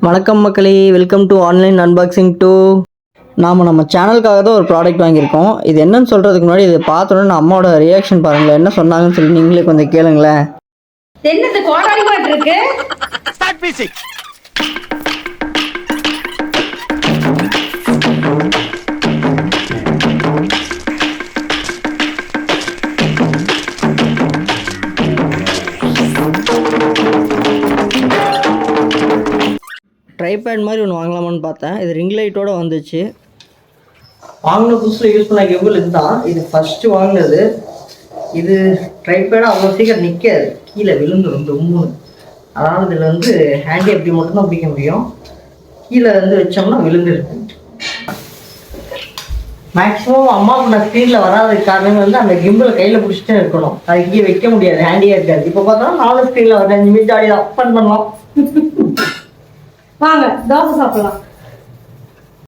வணக்கம் மக்களே, welcome to online unboxing two. நம்ம சேனலுக்காக தான் ஒரு ப்ராடக்ட் வாங்கியிருக்கோம். இது என்னன்னு சொல்கிறதுக்கு முன்னாடி இதை பார்த்தோன்னே அம்மாவோட ரியாக்ஷன் பாருங்களேன். என்ன சொன்னாங்கன்னு சொல்லி நீங்களே கொஞ்சம் கேளுங்களேன். என்னது கோடாரி மாட்டு இருக்கு? Start music. ட்ரைபேட் மாதிரி ஒன்று வாங்கலாமான்னு பார்த்தேன். இது ரிங் லைட்டோடு வந்துச்சு. வாங்கின புதுசில் யூஸ் பண்ண கிம்பிள் இதுதான். இது ஃபஸ்ட்டு வாங்கினது. இது ட்ரைபேடாக அவ்வளோ சீக்கிரம் நிற்காது, கீழே விழுந்துடும் டொம்முன்னு. அதாவது இதில் வந்து ஹேண்டி அப்படி மட்டும்தான் பிடிக்க முடியும். கீழே வந்து வச்சோம்னா விழுந்துருக்கு. மேக்ஸிமம் அம்மாவுக்கு நான் ஸ்க்ரீனில் வராதுக்கு காரணம் வந்து அந்த கிம்பிளை கையில் பிடிச்சிட்டே இருக்கணும். அது இங்கே வைக்க முடியாது, ஹேண்டியாக இருக்காது. இப்போ பார்த்தா 4 ஸ்க்ரீனில் வருது. 5 மினிட் ஜாலியாக ஓப்பன் பண்ணலாம். வாங்க தோசை சாப்பிடலாம்.